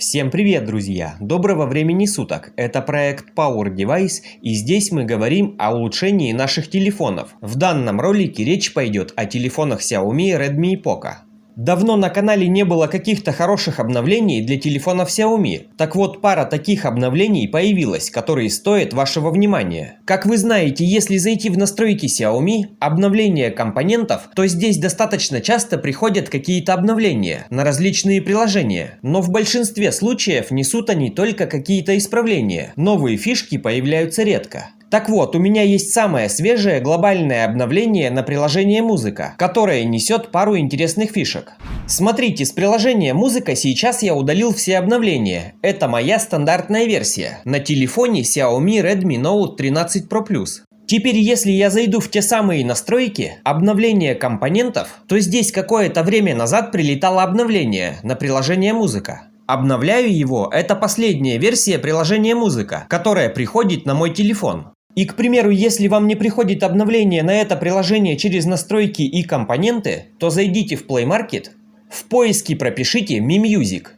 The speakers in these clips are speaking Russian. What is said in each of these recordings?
Всем привет, друзья! Доброго времени суток! Это проект Power Device, и здесь мы говорим о улучшении наших телефонов. В данном ролике речь пойдет о телефонах Xiaomi Redmi и Poco. Давно на канале не было каких-то хороших обновлений для телефонов Xiaomi. Так вот, пара таких обновлений появилась, которые стоят вашего внимания. Как вы знаете, если зайти в настройки Xiaomi, обновление компонентов, то здесь достаточно часто приходят какие-то обновления на различные приложения. Но в большинстве случаев несут они только какие-то исправления. Новые фишки появляются редко. Так вот, у меня есть самое свежее глобальное обновление на приложение «Музыка», которое несет пару интересных фишек. Смотрите, с приложения «Музыка» сейчас я удалил все обновления. Это моя стандартная версия на телефоне Xiaomi Redmi Note 13 Pro Plus. Теперь, если я зайду в те самые настройки, обновление компонентов, то здесь какое-то время назад прилетало обновление на приложение «Музыка». Обновляю его, это последняя версия приложения «Музыка», которая приходит на мой телефон. И, к примеру, если вам не приходит обновление на это приложение через настройки и компоненты, то зайдите в Play Market, в поиске пропишите Mi Music.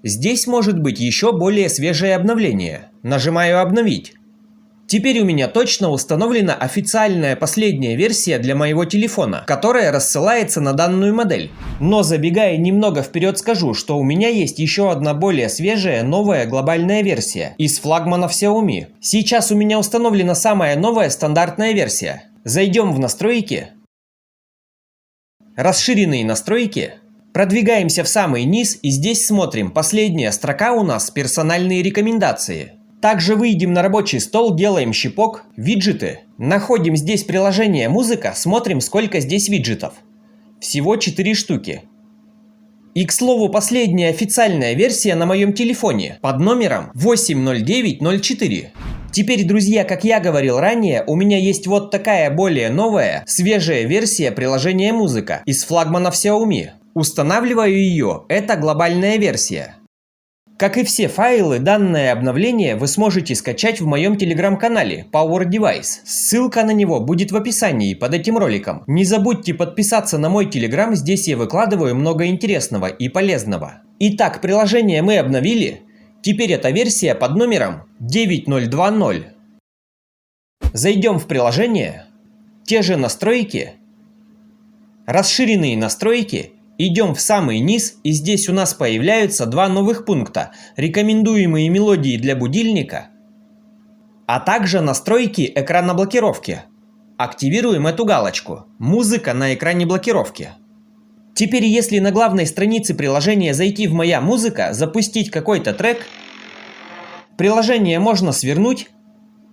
Здесь может быть еще более свежее обновление. Нажимаю «Обновить». Теперь у меня точно установлена официальная последняя версия для моего телефона, которая рассылается на данную модель. Но забегая немного вперед, скажу, что у меня есть еще одна более свежая новая глобальная версия из флагманов Xiaomi. Сейчас у меня установлена самая новая стандартная версия. Зайдем в настройки, расширенные настройки, продвигаемся в самый низ и здесь смотрим. Последняя строка у нас персональные рекомендации. Также выйдем на рабочий стол, делаем щипок, виджеты. Находим здесь приложение «Музыка», смотрим, сколько здесь виджетов. Всего 4 штуки. И, к слову, последняя официальная версия на моем телефоне под номером 80904. Теперь, друзья, как я говорил ранее, у меня есть вот такая более новая, свежая версия приложения «Музыка» из флагманов Xiaomi. Устанавливаю ее, это глобальная версия. Как и все файлы, данное обновление вы сможете скачать в моем телеграм-канале Power Device. Ссылка на него будет в описании под этим роликом. Не забудьте подписаться на мой телеграм, здесь я выкладываю много интересного и полезного. Итак, приложение мы обновили. Теперь эта версия под номером 9020. Зайдем в приложение. Те же настройки. Расширенные настройки. Идем в самый низ, и здесь у нас появляются два новых пункта: рекомендуемые мелодии для будильника, а также настройки экрана блокировки. Активируем эту галочку «Музыка на экране блокировки». Теперь, если на главной странице приложения зайти в «Моя музыка», запустить какой-то трек, приложение можно свернуть,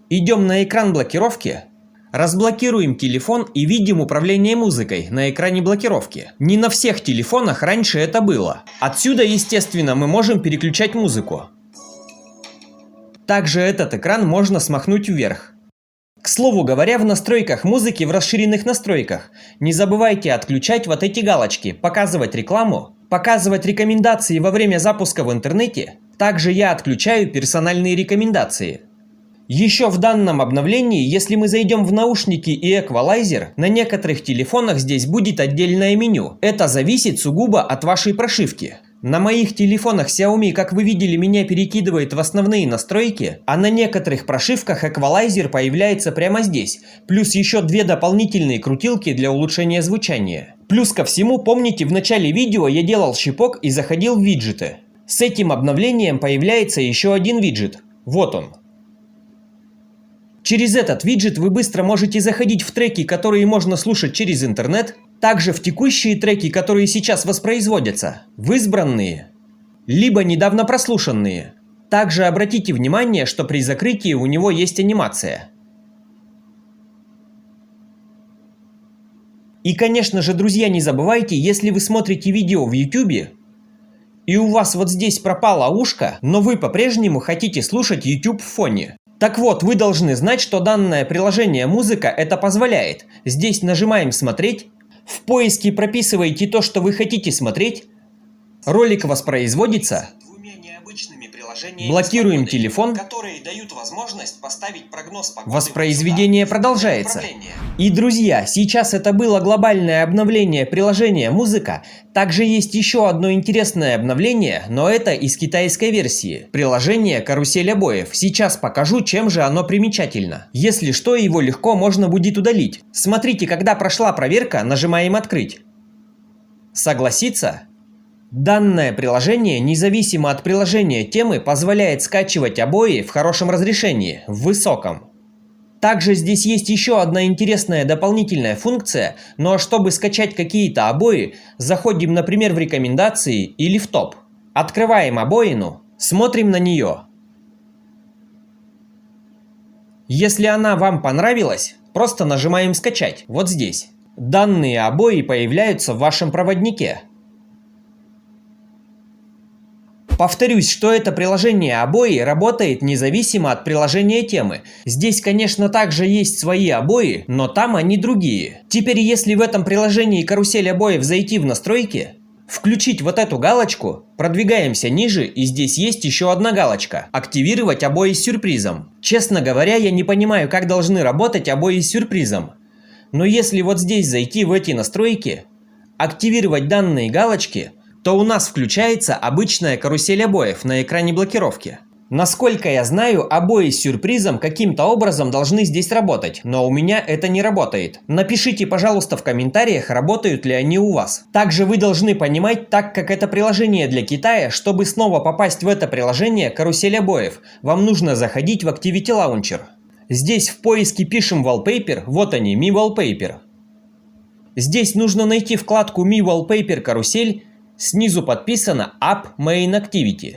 идем на экран блокировки, разблокируем телефон и видим управление музыкой на экране блокировки. Не на всех телефонах раньше это было. Отсюда, естественно, мы можем переключать музыку. Также этот экран можно смахнуть вверх. К слову говоря, в настройках музыки, в расширенных настройках, не забывайте отключать вот эти галочки: показывать рекламу, показывать рекомендации во время запуска в интернете. Также я отключаю персональные рекомендации. Еще в данном обновлении, если мы зайдем в наушники и эквалайзер, на некоторых телефонах здесь будет отдельное меню. Это зависит сугубо от вашей прошивки. На моих телефонах Xiaomi, как вы видели, меня перекидывает в основные настройки, а на некоторых прошивках эквалайзер появляется прямо здесь. Плюс еще две дополнительные крутилки для улучшения звучания. Плюс ко всему, помните, в начале видео я делал щипок и заходил в виджеты. С этим обновлением появляется еще один виджет. Вот он. Через этот виджет вы быстро можете заходить в треки, которые можно слушать через интернет, также в текущие треки, которые сейчас воспроизводятся, в избранные, либо недавно прослушанные. Также обратите внимание, что при закрытии у него есть анимация. И, конечно же, друзья, не забывайте, если вы смотрите видео в YouTube, и у вас вот здесь пропало ушко, но вы по-прежнему хотите слушать YouTube в фоне. Так вот, вы должны знать, что данное приложение «Музыка» это позволяет. Здесь нажимаем «Смотреть», в поиске прописываете то, что вы хотите смотреть, ролик воспроизводится. Двумя необычными приложениями приложения Блокируем телефон. которые дают возможность поставить прогноз погоды. Воспроизведение продолжается. И, друзья, сейчас это было глобальное обновление приложения «Музыка». Также есть еще одно интересное обновление, но это из китайской версии. Приложение «Карусель обоев». Сейчас покажу, чем же оно примечательно. Если что, его легко можно будет удалить. Смотрите, когда прошла проверка, нажимаем «Открыть». Согласиться? Данное приложение, независимо от приложения темы, позволяет скачивать обои в хорошем разрешении, в высоком. Также здесь есть еще одна интересная дополнительная функция, но чтобы скачать какие-то обои, заходим, например, в рекомендации или в топ. Открываем обоину, смотрим на нее. Если она вам понравилась, просто нажимаем «Скачать» вот здесь. Данные обои появляются в вашем проводнике. Повторюсь, что это приложение обои работает независимо от приложения темы. Здесь, конечно, также есть свои обои, но там они другие. Теперь, если в этом приложении «Карусель обоев» зайти в настройки, включить вот эту галочку, продвигаемся ниже, и здесь есть еще одна галочка – «Активировать обои с сюрпризом». Честно говоря, я не понимаю, как должны работать обои с сюрпризом. Но если вот здесь зайти в эти настройки, активировать данные галочки, то у нас включается обычная карусель обоев на экране блокировки. Насколько я знаю, обои с сюрпризом каким-то образом должны здесь работать, но у меня это не работает. Напишите, пожалуйста, в комментариях, работают ли они у вас. Также вы должны понимать, так как это приложение для Китая, чтобы снова попасть в это приложение «Карусель обоев», вам нужно заходить в Activity Launcher. Здесь в поиске пишем Wallpaper, вот они, Mi Wallpaper. Здесь нужно найти вкладку Mi Wallpaper Карусель, снизу подписано App Main Activity.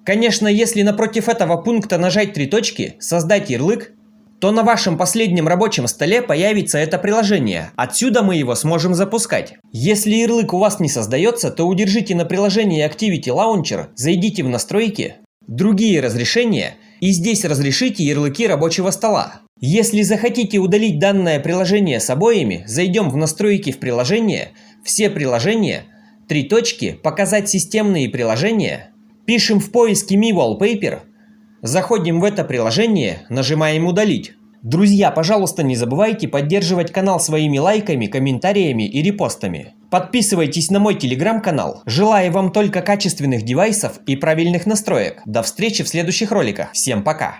Конечно, если напротив этого пункта нажать 3 точки, создать ярлык, то на вашем последнем рабочем столе появится это приложение. Отсюда мы его сможем запускать. Если ярлык у вас не создается, то удержите на приложении Activity Launcher, зайдите в настройки, другие разрешения, и здесь разрешите ярлыки рабочего стола. Если захотите удалить данное приложение с обоями, зайдем в настройки в приложение, все приложения, 3 точки, показать системные приложения, пишем в поиске Mi Wallpaper, заходим в это приложение, нажимаем «Удалить». Друзья, пожалуйста, не забывайте поддерживать канал своими лайками, комментариями и репостами. Подписывайтесь на мой телеграм-канал. Желаю вам только качественных девайсов и правильных настроек. До встречи в следующих роликах. Всем пока!